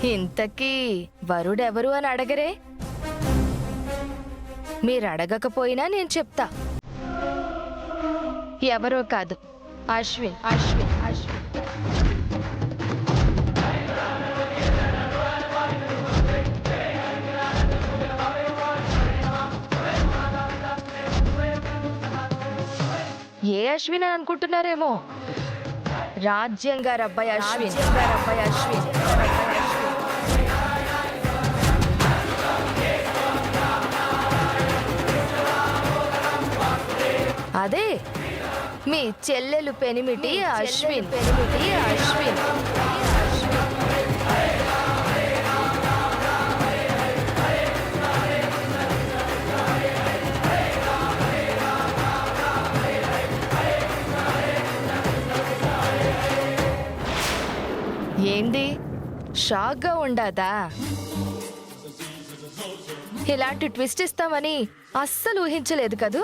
ఇంతకీ వరుడెవరు అని అడగరే? మీరు అడగకపోయినా నేను చెప్తా. ఎవరో కాదు, అశ్విన్. అశ్విన్ అశ్విన్ ఏ అశ్విన్ అని అనుకుంటున్నారేమో. రాజ్యం గారు అబ్బాయి అశ్విన్. అదే మీ చెల్లెలు పెనిమిటి అశ్విన్. ఏంది షాక్గా ఉండాదా? ఇలాంటి ట్విస్ట్ ఇస్తామని అస్సలు ఊహించలేదు కదూ.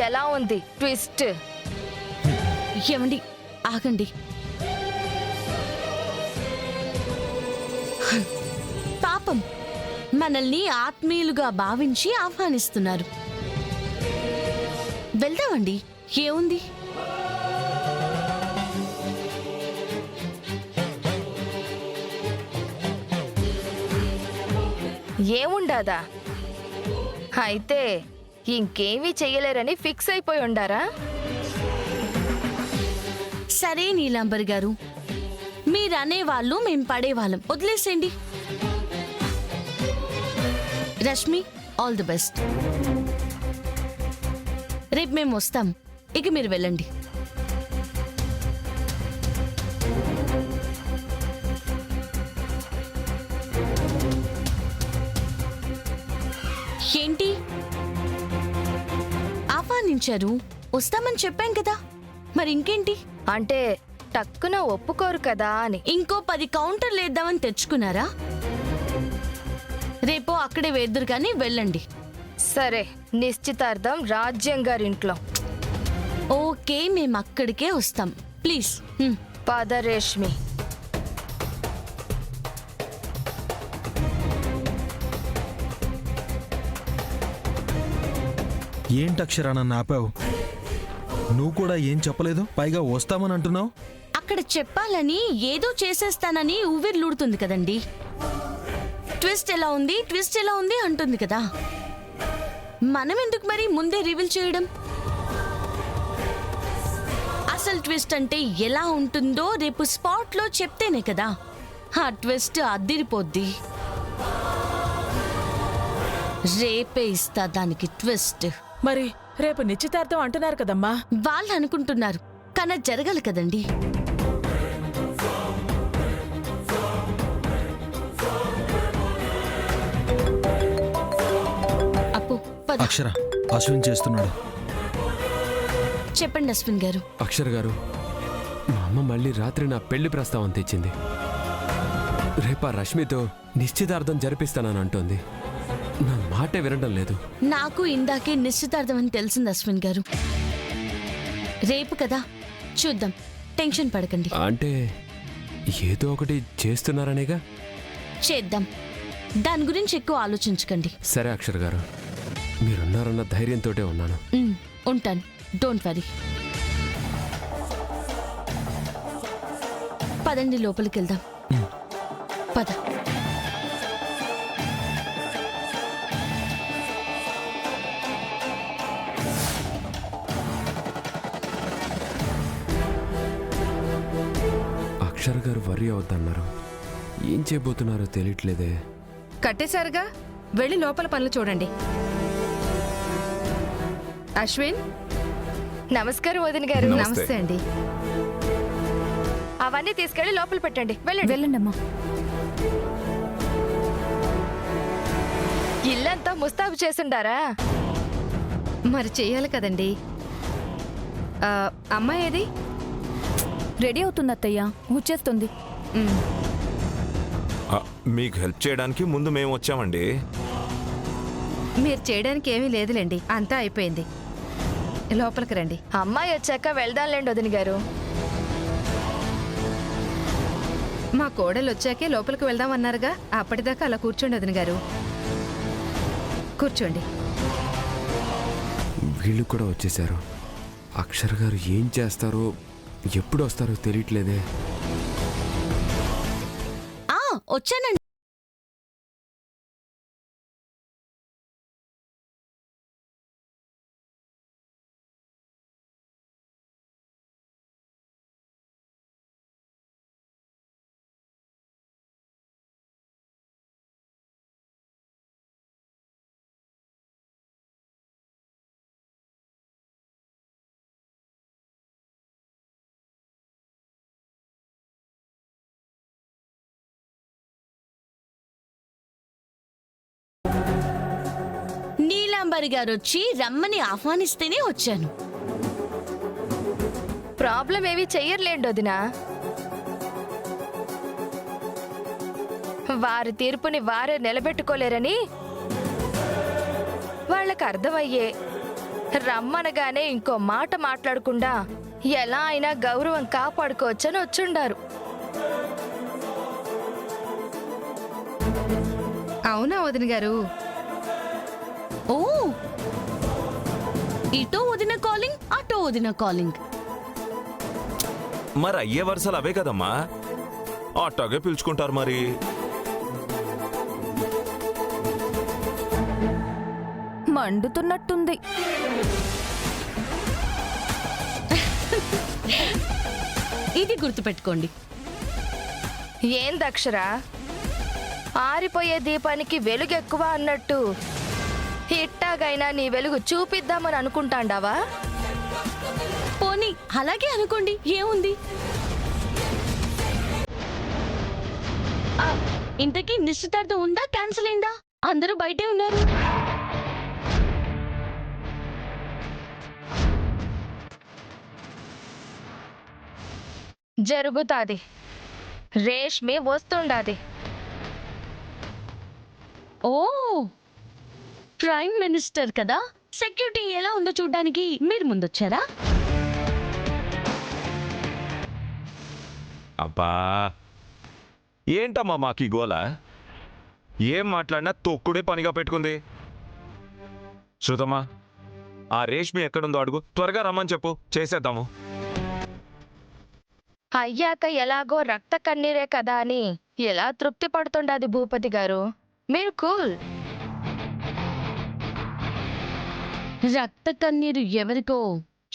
ఎలా ఉంది ట్విస్ట్? ఏమండి, ఆగండి. పాపం మనల్ని ఆత్మీయులుగా భావించి ఆహ్వానిస్తున్నారు. వెళ్దామండి, ఏముంది? ఏముండాదా? అయితే ఇంకేమీ చెయ్యలేరని ఫిక్స్ అయిపోయి ఉండారా? సరే నీలాంబర్ గారు, మీరనేవాళ్ళు మేం పడేవాళ్ళం, వదిలేసేయండి. Rashmi, all the best. రేపు మేము వస్తాం, ఇక మీరు వెళ్ళండి. ఏంటి ఆహ్వానించారు, వస్తామని చెప్పాం కదా, మరి ఇంకేంటి? అంటే టక్కున ఒప్పుకోరు కదా అని. ఇంకో 10 కౌంటర్లు వేద్దామని తెచ్చుకున్నారా? రేపో అక్కడే వేద్దురు కానీ వెళ్ళండి. సరే, నిశ్చితార్థం రాజ్యం గారింట్లో. ఓకే, మేము అక్కడికే వస్తాం, ప్లీజ్. పద రేష్మి. ఏంటక్షరా నన్ను ఆపావు? నువ్వు కూడా ఏం చెప్పలేదు, పైగా వస్తామని అంటున్నావు. అక్కడ చెప్పాలని ఏదో చేసేస్తానని ఊవిర్లుడుతుంది కదండి. ట్విస్ట్ ఎలా ఉంది అంటుంది కదా. మనం ఎందుకు మరి ముందే రివీల్ చేయడం? అసలు ట్విస్ట్ అంటే ఎలా ఉంటుందో రేపు స్పాట్లో చెప్తేనే కదా ఆ ట్విస్ట్ అద్దిరిపోద్ది. రేపే ఇస్తా దానికి ట్విస్ట్. మరి రేపు నిశ్చితార్థం అంటున్నారు కదమ్మా. వాళ్ళు అనుకుంటున్నారు, కానీ జరగాలి కదండి. అప్పు పద. అక్షర, అశ్విన్ చేస్తున్నాడు. చెప్పండి అశ్విన్ గారు. అక్షర్ గారు, మా అమ్మ మళ్ళీ రాత్రి నా పెళ్లి ప్రస్తావన తెచ్చింది. రేపా రష్మితో నిశ్చితార్థం జరిపిస్తానని అంటోంది. నా మాటే వినడం లేదు. నాకు ఇందాకే నిశ్చితార్థం అని తెలిసింది అశ్విన్ గారు. రేపు కదా, చూద్దాం, టెన్షన్ పడకండి. అంటే ఏదో ఒకటి చేస్తున్నారనేగా. చేద్దాం, దాని గురించి ఎక్కువ ఆలోచించకండి. సరే అక్షర్ గారు, మీరున్నారన్న ధైర్యంతోటే ఉన్నాను. ఉంటాను, డోంట్ వరీ. పదండి, లోపలికి వెళ్దాం. పద. అక్షర్ గారు వర్రీ అవుతున్నారు. ఏం చేయబోతున్నారో తెలియట్లేదే. కట్టేశారుగా, వెళ్ళి లోపల పనులు చూడండి. అశ్విన్, నమస్కారం వదిన గారు. నమస్తే అండి. అవన్నీ తీసుకెళ్లి లోపల పెట్టండి. వెళ్ళండి అమ్మా. ఇల్లంతా ముస్తాబు చేసుండారా? మరి చెయ్యాలి కదండి. అమ్మాయి ఏది? రెడీ అవుతుంది అత్తయ్య, వచ్చేస్తుంది. మీకు హెల్ప్ చేయడానికి ముందు మేము వచ్చామండి. మీరు చేయడానికి ఏమీ లేదులేండి, అంతా అయిపోయింది. లోపలికి రండి. అమ్మాయి వచ్చాక వెళ్దాంలేండి వదిన గారు. మా కోడలు వచ్చాకే లోపలికి వెళ్దామన్నారుగా, అప్పటిదాకా అలా కూర్చోండి వదిన గారు. కూర్చోండి. వీళ్ళు కూడా వచ్చేసారు. అక్షర గారు ఏం చేస్తారో ఎప్పుడు వస్తారో తెలియట్లేదే. వచ్చానండి. నీలాంబరి గారు వచ్చి రమ్మని ఆహ్వానిస్తేనే వచ్చాను. ప్రాబ్లం ఏవి చెయ్యర్లేండి వదినా. వారి తీర్పుని వారే నిలబెట్టుకోలేరని వాళ్ళకి అర్థమయ్యే రమ్మనగానే ఇంకో మాట మాట్లాడకుండా ఎలా అయినా గౌరవం కాపాడుకోవచ్చని వచ్చుండారు. అవునా వదిన గారు? ఓ, ఇటో వదిన కాలింగ్, అటో వదిన కాలింగ్. మరి అయ్యే వరుసలు అవే కదమ్మా, అట్టాగే పిలుచుకుంటారు మరి. మండుతున్నట్టుంది. ఇది గుర్తుపెట్టుకోండి. ఏందక్షరా, ఆరిపోయే దీపానికి వెలుగెక్కువ అన్నట్టు ఇట్టాగైనా నీ వెలుగు చూపిద్దామని అనుకుంటాండావా? పోనీ అలాగే అనుకోండి, ఏముంది. ఇంతకీ నిశ్చితార్థం ఉందా, క్యాన్సిల్ అయిందా? అందరూ బయటే ఉన్నారు. జరుగుతాది. రేష్మి వస్తుండాది. ఓ, ప్రైమ్ మినిస్టర్ కదా, సెక్యూరిటీ ఎలా ఉందో చూడ్డానికి మీరు ముందొచ్చారా? అబ్బా, ఏంటమ్మా మాకు ఈ గోల? ఏం మాట్లాడినా తొక్కుడే పనిగా పెట్టుకుంది. శృతమ్మా, ఆ రేష్మి ఎక్కడుందో అడుగు, త్వరగా రమ్మని చెప్పు, చేసేద్దాము. అయ్యాక ఎలాగో రక్త కన్నీరే కదా అని ఎలా తృప్తి పడుతుండాది భూపతి గారు. మీరు కూల్. రక్త కన్నీరు ఎవరికో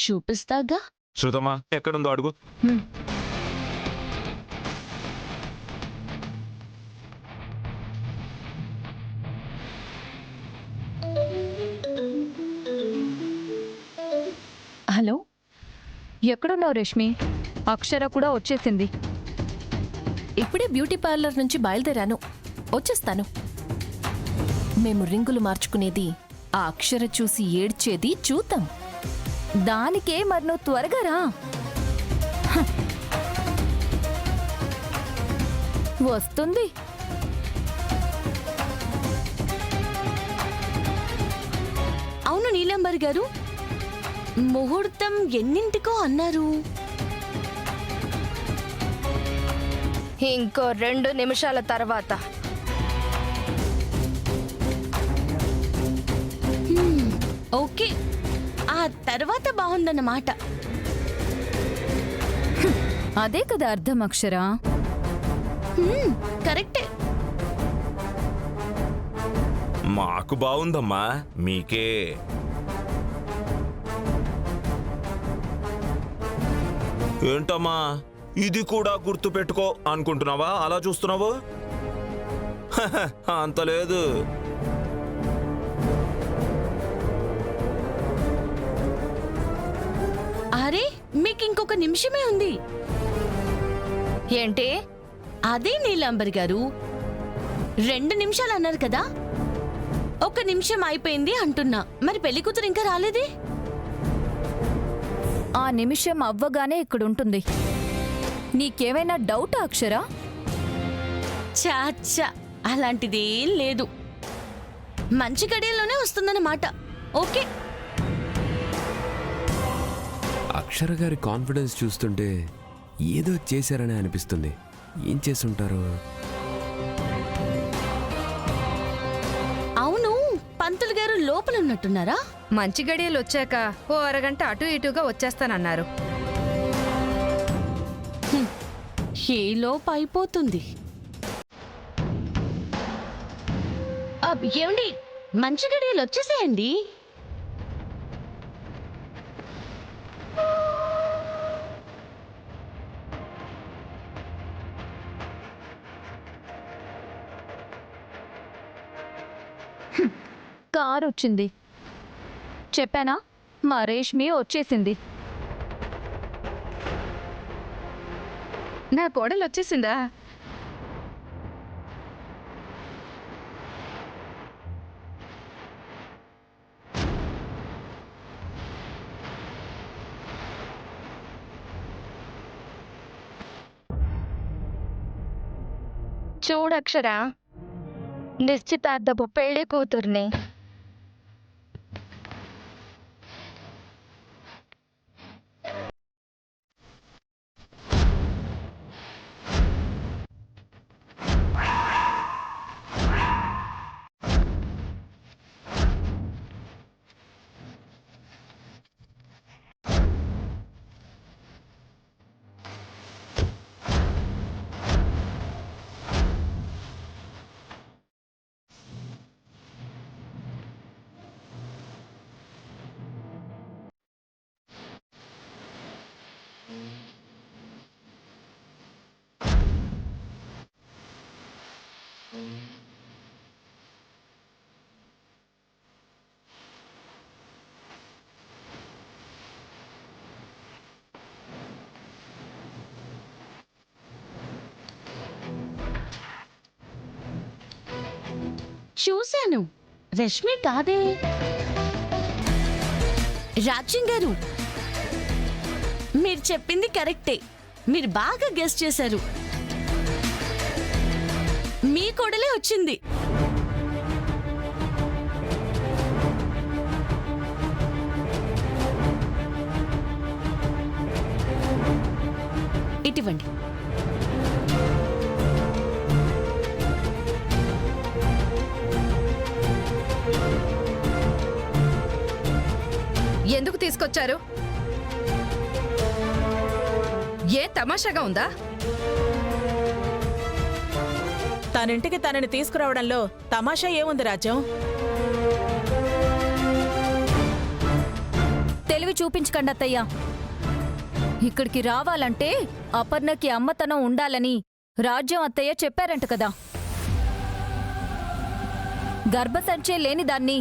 చూపిస్తాగా. శృతమ్మా ఎక్కడుందో అడుగు. హలో, ఎక్కడున్నావు రేష్మి? అక్షర కూడా వచ్చేసింది. ఇప్పుడే బ్యూటీ పార్లర్ నుంచి బయలుదేరాను, వచ్చేస్తాను. మేము రింగులు మార్చుకునేది, ఆ అక్షర చూసి ఏడ్చేది చూద్దాం. దానికే మరి నువ్వు త్వరగా రా. వస్తుంది. అవును నీలాంబరి గారు, ముహూర్తం ఎన్నింటికో అన్నారు? ఇంకో 2 నిమిషాల తర్వాత. ఓకే, ఆ తర్వాత బాగుందన్నమాట. అదే కదా అర్థం అక్షర. కరెక్టే. మాకు బాగుందమ్మా, మీకే. ఏంటమ్మా, ఇది కూడా గుర్తు పెట్టుకో అనుకుంటున్నావా? అలా చూస్తున్నావు. అంత లేదు. అరే, మీకు ఇంకొక నిమిషమే ఉంది. ఏంటి? అదే నీలాంబరి గారు, 2 నిమిషాలు అన్నారు కదా, 1 నిమిషం అయిపోయింది అంటున్నా. మరి పెళ్లి కూతురు ఇంకా రాలేదే? ఆ నిమిషం అవ్వగానే ఇక్కడుంటుంది. నీకేమైనా డౌటా అక్షర? చాచా, అలాంటిదేం లేదు. మంచి గడియల్లోనే వస్తుందన్నమాట. ఓకే. అక్షర గారి కాన్ఫిడెన్స్ చూస్తుంటే ఏదో చేశారని అనిపిస్తుంది. ఏం చేసుంటారు? అవును, పంతులు గారు లోపల ఉన్నట్టున్నారా? మంచి గడియలు వచ్చాక ఓ అరగంట అటు ఇటుగా వచ్చేస్తానన్నారు. ఏ లోపు అయిపోతుంది. ఏమండి, మంచి గడియలు వచ్చేసేయండి. కారు వచ్చింది. చెప్పానా, మా రేష్మి వచ్చేసింది. నా కోడలు వచ్చేసిందా? చూడక్షరా, నిశ్చితార్థపు పెళ్లి కూతుర్ని. చూశాను, రష్మి కాదే. రాజ్యం గారు, మీరు చెప్పింది కరెక్టే. మీరు బాగా గెస్ చేశారు. మీ కోడలే వచ్చింది. ఇటువంటి ఎందుకు తీసుకొచ్చారు? ఏ తమాషాగా ఉందా? తనింటికి తనని తీసుకురావడంలో తమాషా ఏముంది రాజ్యం? తెలివి చూపించకండి అత్తయ్య. ఇక్కడికి రావాలంటే అపర్ణకి అమ్మతనం ఉండాలని రాజ్యం అత్తయ్య చెప్పారంట కదా. గర్భసంచే లేని దాన్ని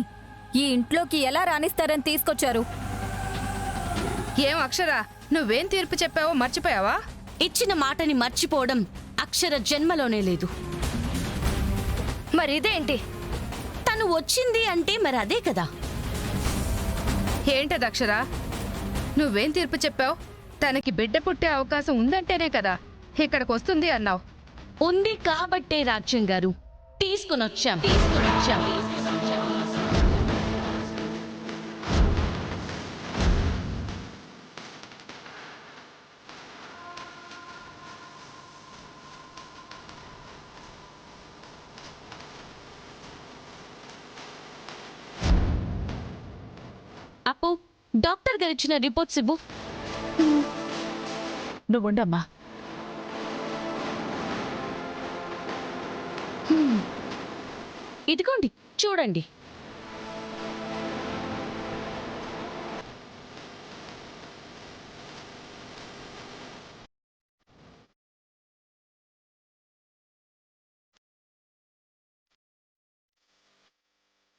ఈ ఇంట్లోకి ఎలా రాణిస్తారని తీసుకొచ్చారు. ఏం అక్షరా, నువ్వేం తీర్పు చెప్పావో మర్చిపోయావా? ఇచ్చిన మాటని మర్చిపోవడం అక్షర జన్మలోనే లేదు. మరి ఇదేంటి? తను వచ్చింది అంటే మరి అదే కదా. ఏంటది అక్షరా? నువ్వేం తీర్పు చెప్పావు? తనకి బిడ్డ పుట్టే అవకాశం ఉందంటేనే కదా ఇక్కడికి వస్తుంది అన్నావు. ఉంది కాబట్టే రాజ్యం గారు తీసుకునొచ్చాం. అప్పు, డాక్టర్ గారు ఇచ్చిన రిపోర్ట్స్ ఇవ్వు. నువ్వుండమ్మా. ఇదిగోండి చూడండి.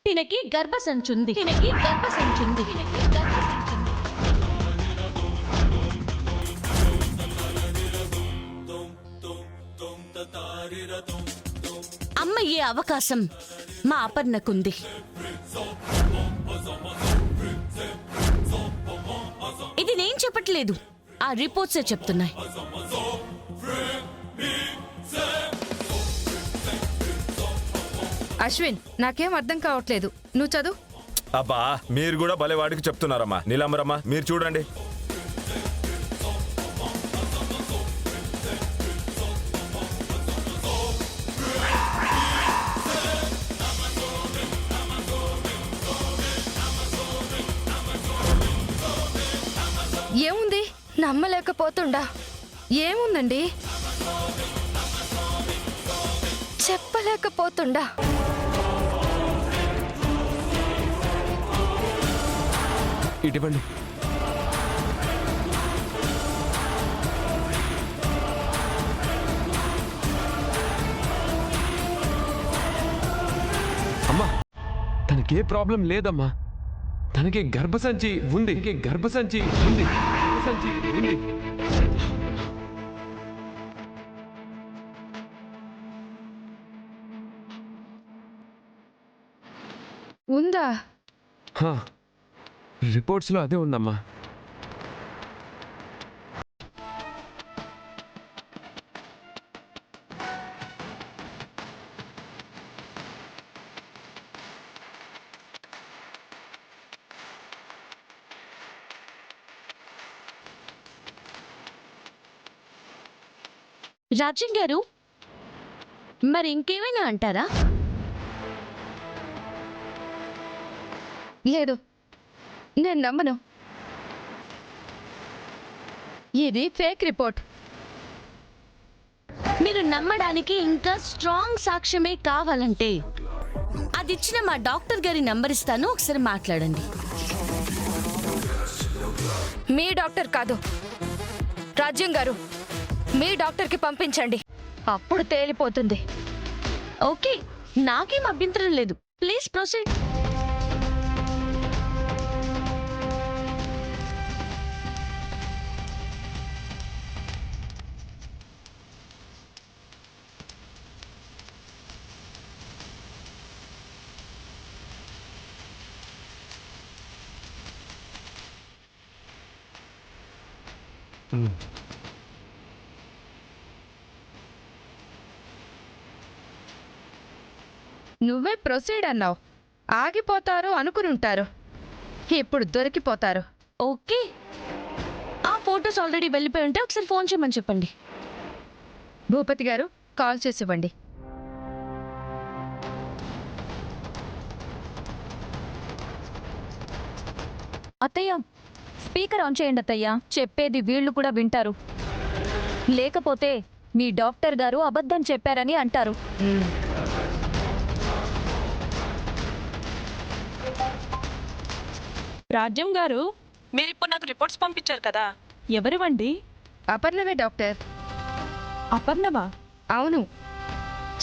తినకి గర్భసంచుంది. అమ్మయ్యే అవకాశం మా అపర్ణకుంది. ఇది నేను చెప్పట్లేదు, ఆ రిపోర్ట్సే చెప్తున్నాయి. అశ్విన్, నాకేం అర్థం కావట్లేదు. నువ్వు చదువు. అబ్బా, మీరు కూడా భలే వాడికి చెప్తున్నారమ్మా. నీలమ్మరమ్మా, మీరు చూడండి. నమ్మలేకపోతుండా. ఏముందండి, చెప్పలేకపోతుండా. ఇటువంటి అమ్మా, తనకే ప్రాబ్లం లేదమ్మా. తనకి గర్భసంచి ఉంది, గర్భసంచి ఉంది, గర్భసంచి ఉంది. ఉందా? హా, రిపోర్ట్స్లో అదే ఉందమ్మా. రాజ్యం గారు, మరి ఇంకేమైనా అంటారా? లేదు, నేను నమ్మను. ఇది ఫేక్ రిపోర్ట్. మీరు నమ్మడానికి ఇంకా స్ట్రాంగ్ సాక్ష్యమే కావాలంటే అది ఇచ్చిన మా డాక్టర్ గారి నంబర్ ఇస్తాను, ఒకసారి మాట్లాడండి. మీ డాక్టర్ కాదు, రాజ్యం గారు, మీ డాక్టర్కి పంపించండి, అప్పుడు తేలిపోతుంది. ఓకే, నాకేం అభ్యంతరం లేదు. Please proceed. నువ్వే ప్రొసీడ్ అన్నావు. ఆగిపోతారు అనుకుని ఉంటారు, ఇప్పుడు దొరికిపోతారు. ఓకే, ఆ ఫోటోస్ ఆల్రెడీ వెళ్ళిపోయి ఉంటే ఒకసారి ఫోన్ చేయమని చెప్పండి. భూపతి గారు, కాల్ చేసి ఇవ్వండి. అత్తయ్య, స్పీకర్ ఆన్ చేయండి అత్తయ్య. చెప్పేది వీళ్ళు కూడా వింటారు. లేకపోతే మీ డాక్టర్ గారు అబద్ధం చెప్పారని అంటారు. రాజ్యం గారు, మీరు ఇప్పుడు నాకు రిపోర్ట్స్ పంపించారు కదా, ఎవరివండి? అపర్ణవే డాక్టర్. అపర్ణవా? అవును,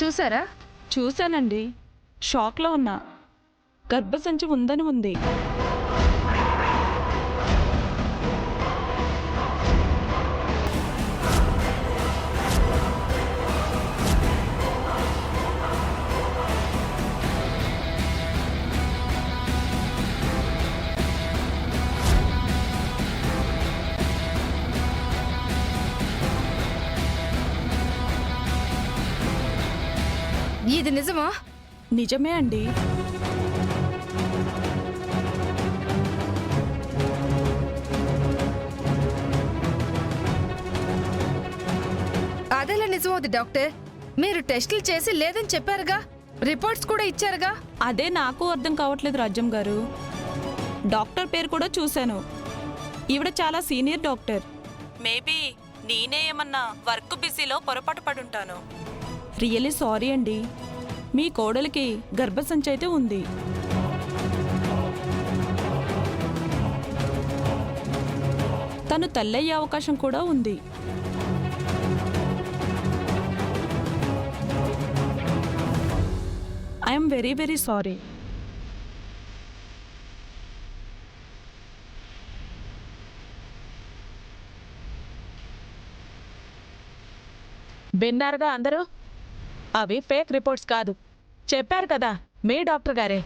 చూసారా? చూశానండి, షాక్లో ఉన్నా. గర్భసంచి ఉందని ఉంది. ఇది నిజమా? నిజమే అండి. అదెలా నిజమవుతుంది డాక్టర్? మీరు టెస్టులు చేసి లేదని చెప్పారుగా, రిపోర్ట్స్ కూడా ఇచ్చారుగా. అదే నాకు అర్థం కావట్లేదు రాజ్యం గారు. డాక్టర్ పేరు కూడా చూశాను. ఈవిడ చాలా సీనియర్ డాక్టర్. మేబీ నేనే ఏమన్నా వర్క్ బిజీలో పొరపాటు పడుంటాను. రియల్లీ సారీ అండి. మీ కోడలికి గర్భసంచి అయితే ఉంది. తను తల్లయ్యే అవకాశం కూడా ఉంది. I'm very very sorry. విన్నారుగా అందరూ, అవి ఫేక్ రిపోర్ట్స్ కాదు. చెప్పారు కదా మీ డాక్టర్ గారే.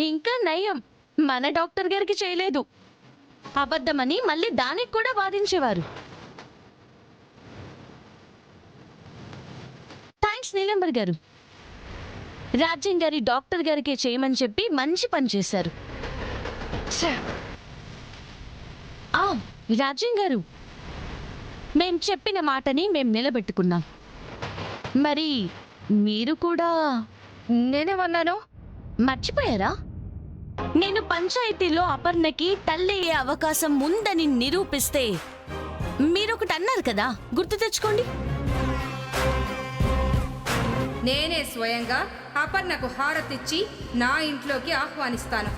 ఇంకా నయం, మన డాక్టర్ గారికి చేయలేదు. అబద్ధమని మళ్ళీ దానికి కూడా వాదించేవారు. థ్యాంక్స్ నీలంబర్ గారు. రాజ్యం గారి డాక్టర్ గారికి చేయమని చెప్పి మంచి పని చేశారు. రాజ్యం గారు, మేం చెప్పిన మాటని మేం నిలబెట్టుకున్నాం. మరి మీరు కూడా నేనేమన్నాను? మర్చిపోయారా? నేను పంచాయతీలో అపర్ణకి తల్లి అయ్యే అవకాశం ఉందని నిరూపిస్తే మీరొకటి అన్నారు కదా, గుర్తు తెచ్చుకోండి. నేనే స్వయంగా అపర్ణకు హారతిచ్చి నా ఇంట్లోకి ఆహ్వానిస్తాను.